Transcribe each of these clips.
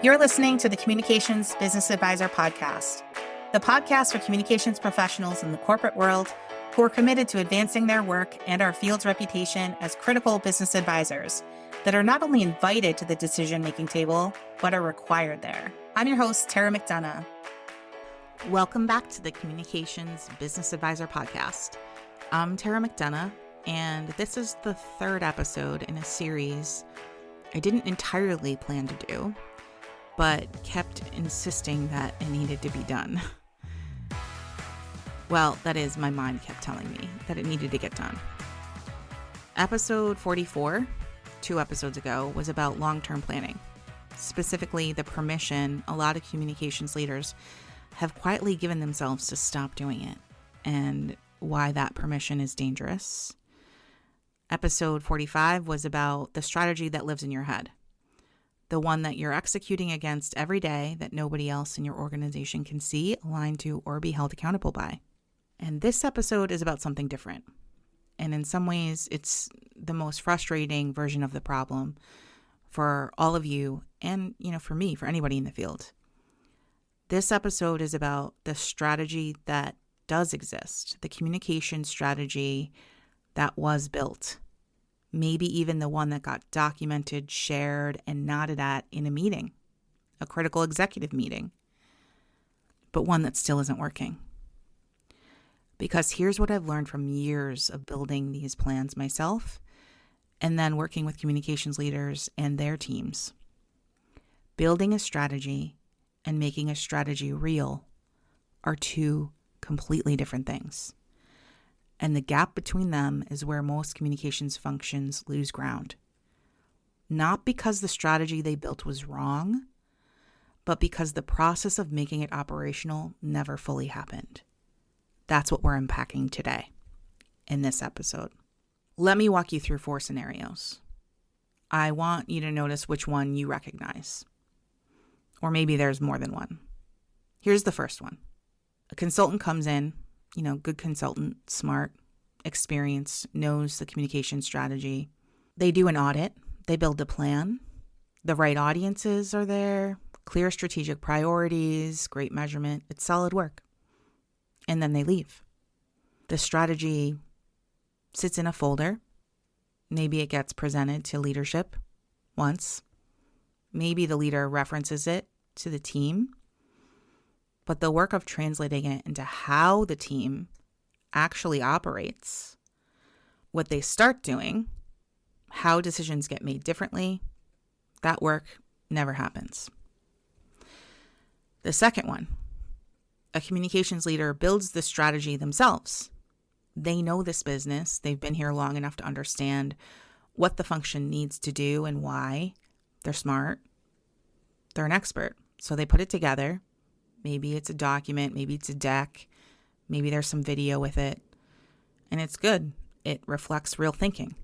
You're listening to the Communications Business Advisor podcast, the podcast for communications professionals in the corporate world who are committed to advancing their work and our field's reputation as critical business advisors that are not only invited to the decision-making table, but are required there. I'm your host, Tara McDonagh. Welcome back to the Communications Business Advisor podcast. I'm Tara McDonagh, and this is the third episode in a series I didn't entirely plan to do, but kept insisting that it needed to be done. Well, that is, my mind kept telling me that it needed to get done. Episode 44, 2 episodes ago, was about long-term planning. Specifically, the permission a lot of communications leaders have quietly given themselves to stop doing it, and why that permission is dangerous. Episode 45 was about the strategy that lives in your head. The one that you're executing against every day that nobody else in your organization can see, align to, or be held accountable by. And this episode is about something different. And in some ways, it's the most frustrating version of the problem for all of you and, for me, for anybody in the field. This episode is about the strategy that does exist, the communication strategy that was built. Maybe even the one that got documented, shared, and nodded at in a meeting, a critical executive meeting, but one that still isn't working. Because here's what I've learned from years of building these plans myself, and then working with communications leaders and their teams. Building a strategy and making a strategy real are two completely different things. And the gap between them is where most communications functions lose ground. Not because the strategy they built was wrong, but because the process of making it operational never fully happened. That's what we're unpacking today in this episode. Let me walk you through 4 scenarios. I want you to notice which one you recognize. Or maybe there's more than one. Here's the first one. A consultant comes in, good consultant, smart, experienced, knows the communication strategy. They do an audit. They build a plan. The right audiences are there, clear strategic priorities, great measurement. It's solid work. And then they leave. The strategy sits in a folder. Maybe it gets presented to leadership once. Maybe the leader references it to the team. But the work of translating it into how the team actually operates, what they start doing, how decisions get made differently, that work never happens. The second one, a communications leader builds the strategy themselves. They know this business. They've been here long enough to understand what the function needs to do and why. They're smart. They're an expert. So they put it together. Maybe it's a document, maybe it's a deck, maybe there's some video with it, and it's good. It reflects real thinking.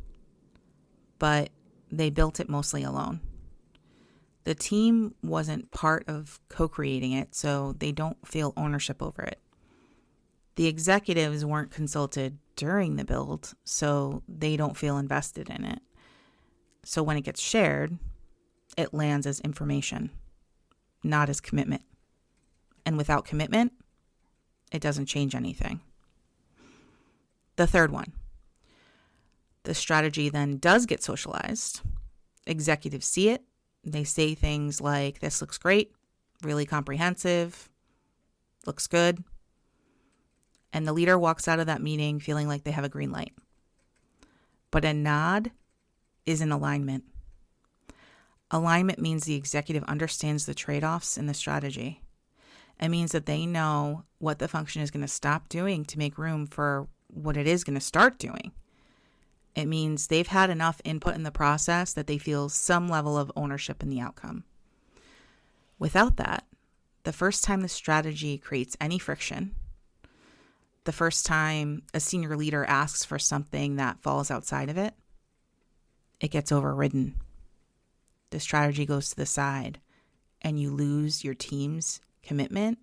But they built it mostly alone. The team wasn't part of co-creating it, so they don't feel ownership over it. The executives weren't consulted during the build, so they don't feel invested in it. So when it gets shared, it lands as information, not as commitment. And without commitment, it doesn't change anything. The third one. The strategy then does get socialized. Executives see it. They say things like, this looks great, really comprehensive, looks good. And the leader walks out of that meeting feeling like they have a green light. But a nod is an alignment. Alignment means the executive understands the trade-offs in the strategy. It means that they know what the function is going to stop doing to make room for what it is going to start doing. It means they've had enough input in the process that they feel some level of ownership in the outcome. Without that, the first time the strategy creates any friction, the first time a senior leader asks for something that falls outside of it, it gets overridden. The strategy goes to the side, and you lose your team's commitment,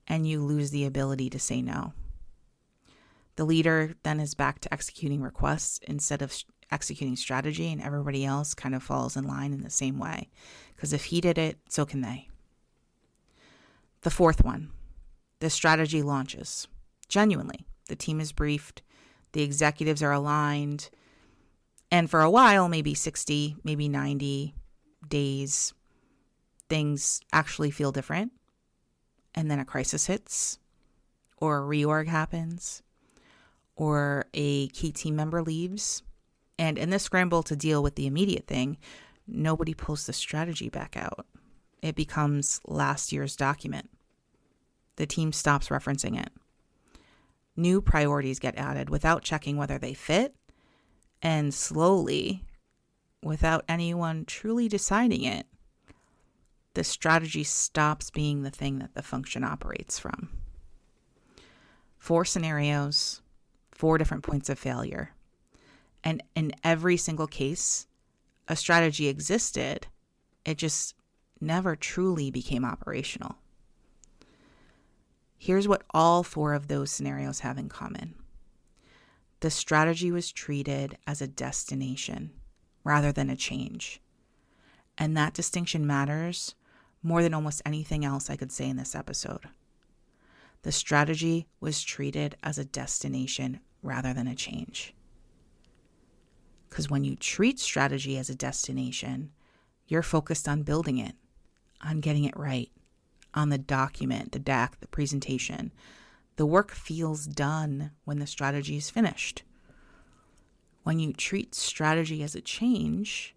and you lose the ability to say no. The leader then is back to executing requests instead of executing strategy and everybody else kind of falls in line in the same way. Because if he did it, so can they. The fourth one, the strategy launches. Genuinely, the team is briefed, the executives are aligned, and for a while, maybe 60, maybe 90 days, things actually feel different. And then a crisis hits, or a reorg happens, or a key team member leaves. And in this scramble to deal with the immediate thing, nobody pulls the strategy back out. It becomes last year's document. The team stops referencing it. New priorities get added without checking whether they fit, and slowly, without anyone truly deciding it, the strategy stops being the thing that the function operates from. 4 scenarios, 4 different points of failure. And in every single case, a strategy existed. It just never truly became operational. Here's what all 4 of those scenarios have in common. The strategy was treated as a destination rather than a change. And that distinction matters more than almost anything else I could say in this episode. The strategy was treated as a destination rather than a change. Because when you treat strategy as a destination, you're focused on building it, on getting it right, on the document, the deck, the presentation. The work feels done when the strategy is finished. When you treat strategy as a change,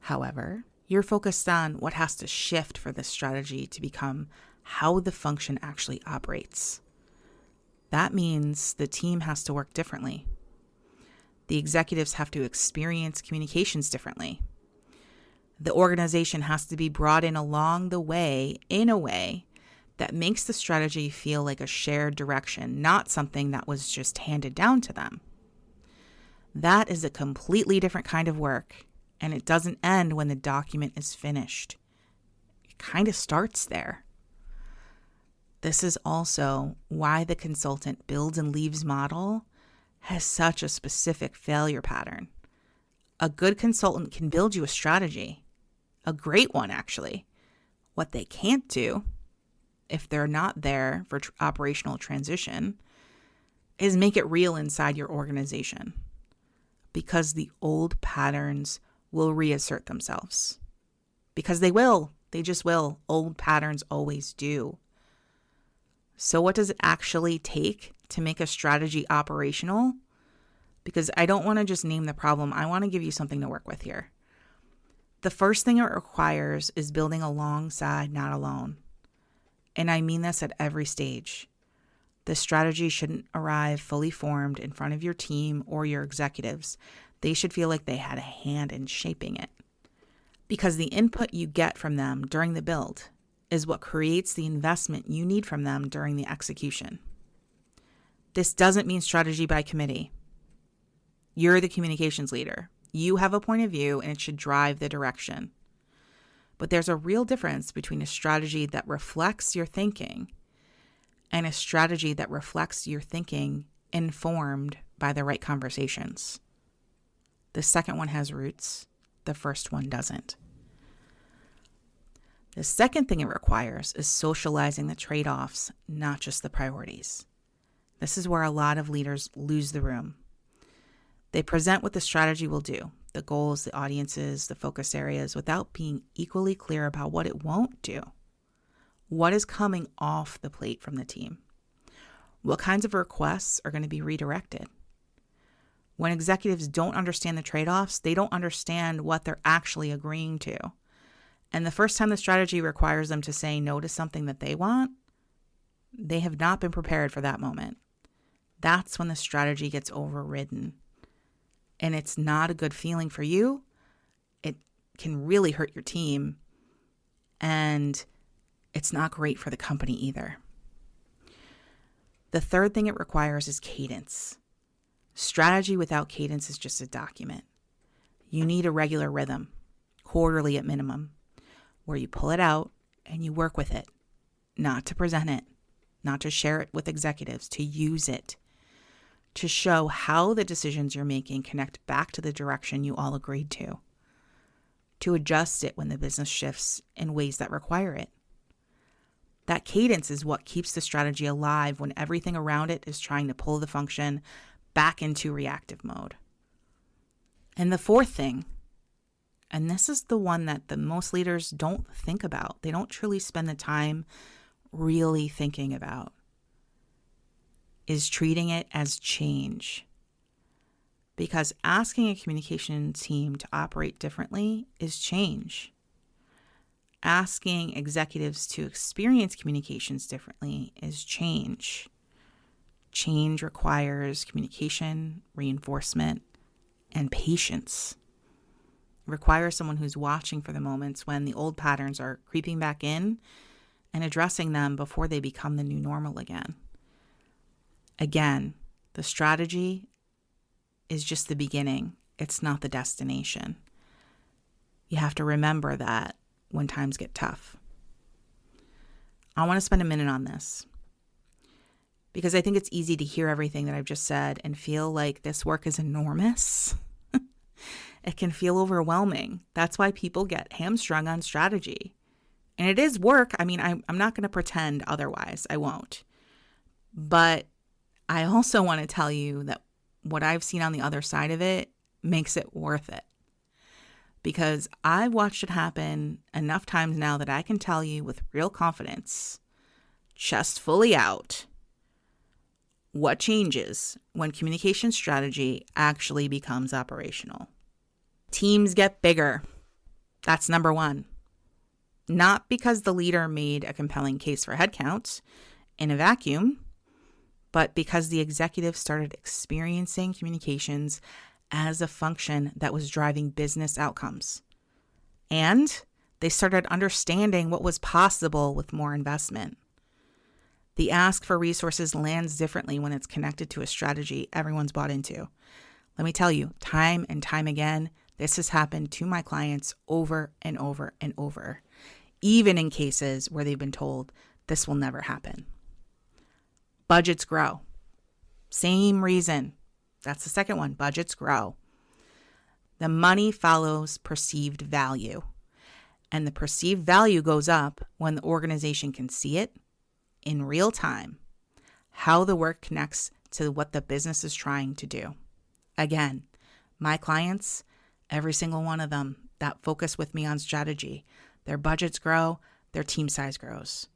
however, you're focused on what has to shift for this strategy to become how the function actually operates. That means the team has to work differently. The executives have to experience communications differently. The organization has to be brought in along the way in a way that makes the strategy feel like a shared direction, not something that was just handed down to them. That is a completely different kind of work, and it doesn't end when the document is finished. It kind of starts there. This is also why the consultant builds and leaves model has such a specific failure pattern. A good consultant can build you a strategy, a great one actually. What they can't do, if they're not there for operational transition, is make it real inside your organization. Because the old patterns will reassert themselves. Because they will. They just will. Old patterns always do. So what does it actually take to make a strategy operational? Because I don't want to just name the problem. I want to give you something to work with here. The first thing it requires is building alongside, not alone. And I mean this at every stage. The strategy shouldn't arrive fully formed in front of your team or your executives. They should feel like they had a hand in shaping it. Because the input you get from them during the build is what creates the investment you need from them during the execution. This doesn't mean strategy by committee. You're the communications leader. You have a point of view and it should drive the direction. But there's a real difference between a strategy that reflects your thinking and a strategy that reflects your thinking informed by the right conversations. The second one has roots. The first one doesn't. The second thing it requires is socializing the trade-offs, not just the priorities. This is where a lot of leaders lose the room. They present what the strategy will do, the goals, the audiences, the focus areas, without being equally clear about what it won't do. What is coming off the plate from the team? What kinds of requests are going to be redirected? When executives don't understand the trade-offs, they don't understand what they're actually agreeing to. And the first time the strategy requires them to say no to something that they want, they have not been prepared for that moment. That's when the strategy gets overridden. And it's not a good feeling for you. It can really hurt your team. And it's not great for the company either. The third thing it requires is cadence. Strategy without cadence is just a document. You need a regular rhythm, quarterly at minimum, where you pull it out and you work with it, not to present it, not to share it with executives, to use it, to show how the decisions you're making connect back to the direction you all agreed to adjust it when the business shifts in ways that require it. That cadence is what keeps the strategy alive when everything around it is trying to pull the function back into reactive mode. And the fourth thing, and this is the one that the most leaders don't think about, they don't truly spend the time really thinking about, is treating it as change. Because asking a communication team to operate differently is change. Asking executives to experience communications differently is change. Change requires communication, reinforcement, and patience. It requires someone who's watching for the moments when the old patterns are creeping back in and addressing them before they become the new normal again. Again, the strategy is just the beginning. It's not the destination. You have to remember that when times get tough. I want to spend a minute on this because I think it's easy to hear everything that I've just said and feel like this work is enormous. It can feel overwhelming. That's why people get hamstrung on strategy. And it is work. I mean, I'm not going to pretend otherwise. I won't. But I also want to tell you that what I've seen on the other side of it makes it worth it. Because I've watched it happen enough times now that I can tell you with real confidence, chest fully out, what changes when communication strategy actually becomes operational. Teams get bigger. That's number one. Not because the leader made a compelling case for headcount in a vacuum, but because the executive started experiencing communications as a function that was driving business outcomes. And they started understanding what was possible with more investment. The ask for resources lands differently when it's connected to a strategy everyone's bought into. Let me tell you, time and time again, this has happened to my clients over and over and over, even in cases where they've been told this will never happen. Budgets grow. Same reason. That's the second one. Budgets grow. The money follows perceived value. And the perceived value goes up when the organization can see it in real time, how the work connects to what the business is trying to do. Again, my clients, every single one of them that focus with me on strategy, their budgets grow, their team size grows.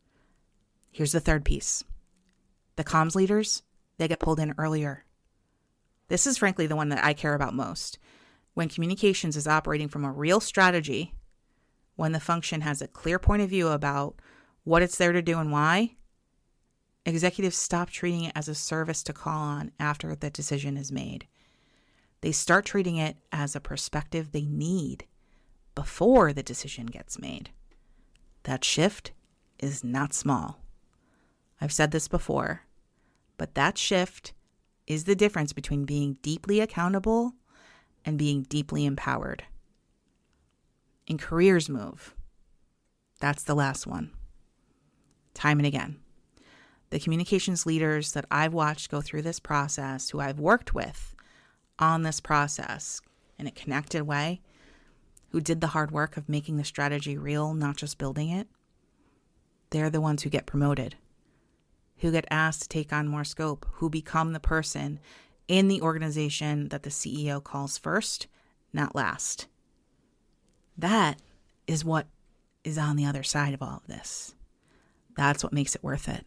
Here's the third piece. The comms leaders, they get pulled in earlier. This is frankly the one that I care about most. When communications is operating from a real strategy, when the function has a clear point of view about what it's there to do and why, executives stop treating it as a service to call on after the decision is made. They start treating it as a perspective they need before the decision gets made. That shift is not small. I've said this before, but that shift is the difference between being deeply accountable and being deeply empowered. In careers move, that's the last one. Time and again. The communications leaders that I've watched go through this process, who I've worked with on this process in a connected way, who did the hard work of making the strategy real, not just building it, they're the ones who get promoted, who get asked to take on more scope, who become the person in the organization that the CEO calls first, not last. That is what is on the other side of all of this. That's what makes it worth it.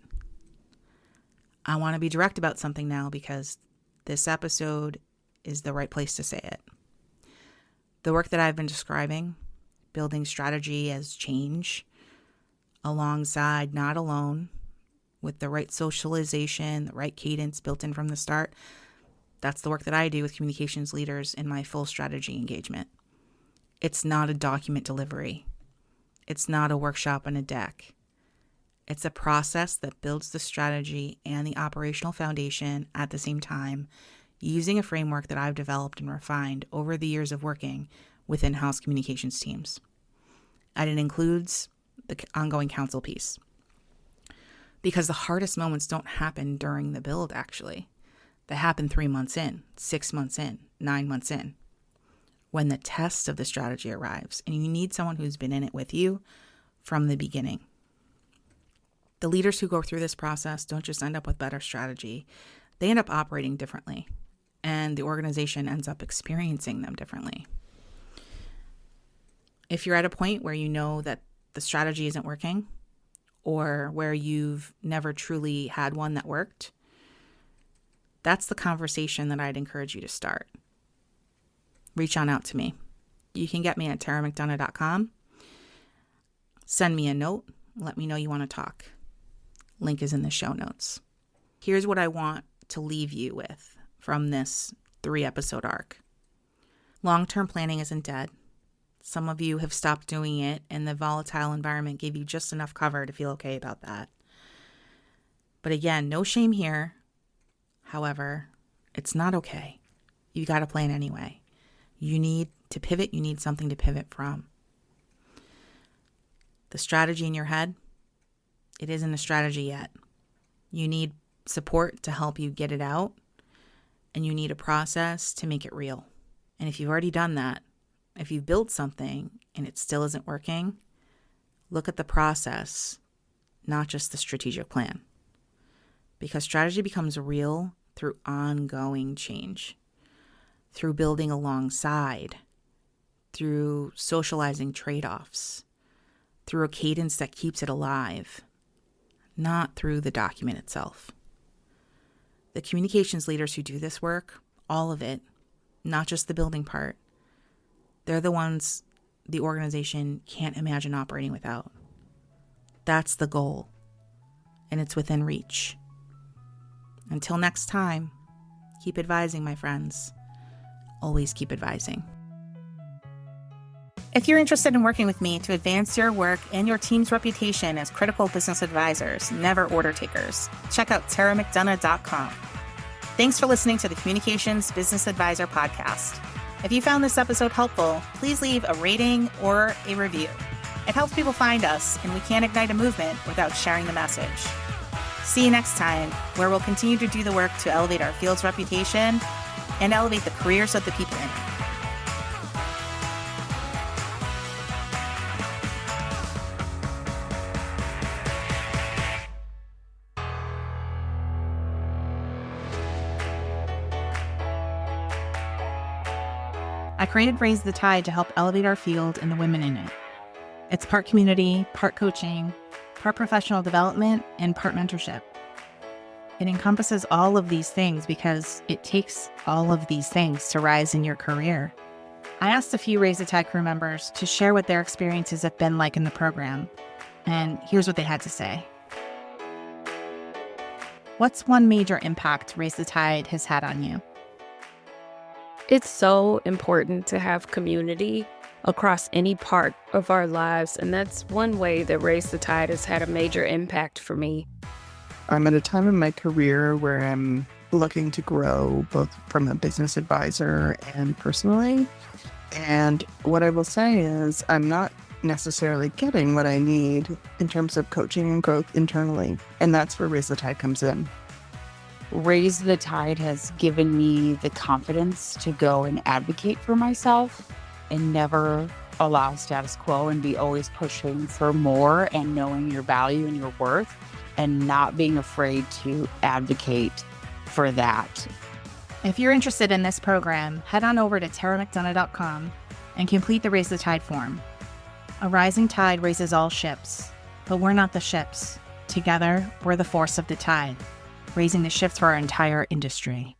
I want to be direct about something now because this episode is the right place to say it. The work that I've been describing, building strategy as change, alongside, not alone, with the right socialization, the right cadence built in from the start, that's the work that I do with communications leaders in my full strategy engagement. It's not a document delivery. It's not a workshop on a deck. It's a process that builds the strategy and the operational foundation at the same time, using a framework that I've developed and refined over the years of working with in-house communications teams. And it includes the ongoing counsel piece. Because the hardest moments don't happen during the build, actually. that happen 3 months in, 6 months in, 9 months in, when the test of the strategy arrives, and you need someone who's been in it with you from the beginning. The leaders who go through this process don't just end up with better strategy. They end up operating differently, and the organization ends up experiencing them differently. If you're at a point where you know that the strategy isn't working, or where you've never truly had one that worked, that's the conversation that I'd encourage you to start. Reach on out to me. You can get me at McDonagh.com. Send me a note. Let me know you want to talk. Link is in the show notes. Here's what I want to leave you with from this 3-episode arc. Long-term planning isn't dead. Some of you have stopped doing it, and the volatile environment gave you just enough cover to feel okay about that. But again, no shame here. However, it's not okay. You got to plan anyway. You need to pivot. You need something to pivot from. The strategy in your head, it isn't a strategy yet. You need support to help you get it out, and you need a process to make it real. And if you've already done that, if you've built something and it still isn't working, look at the process, not just the strategic plan. Because strategy becomes real through ongoing change, through building alongside, through socializing trade-offs, through a cadence that keeps it alive, not through the document itself. The communications leaders who do this work, all of it, not just the building part, they're the ones the organization can't imagine operating without. That's the goal, and it's within reach. Until next time, keep advising, my friends. Always keep advising. If you're interested in working with me to advance your work and your team's reputation as critical business advisors, never order takers, check out TaraMcDonagh.com. Thanks for listening to the Communications Business Advisor podcast. If you found this episode helpful, please leave a rating or a review. It helps people find us, and we can't ignite a movement without sharing the message. See you next time, where we'll continue to do the work to elevate our field's reputation and elevate the careers of the people in it. I created Raise the Tide to help elevate our field and the women in it. It's part community, part coaching, part professional development, and part mentorship. It encompasses all of these things because it takes all of these things to rise in your career. I asked a few Raise the Tide crew members to share what their experiences have been like in the program, and here's what they had to say. What's one major impact Raise the Tide has had on you? It's so important to have community across any part of our lives, and that's one way that Raise the Tide has had a major impact for me. I'm at a time in my career where I'm looking to grow both from a business advisor and personally. And what I will say is I'm not necessarily getting what I need in terms of coaching and growth internally. And that's where Raise the Tide comes in. Raise the Tide has given me the confidence to go and advocate for myself and never allow status quo and be always pushing for more and knowing your value and your worth and not being afraid to advocate for that. If you're interested in this program, head on over to TaraMcDonagh.com and complete the Raise the Tide form. A rising tide raises all ships, but we're not the ships. Together, we're the force of the tide, raising the ships for our entire industry.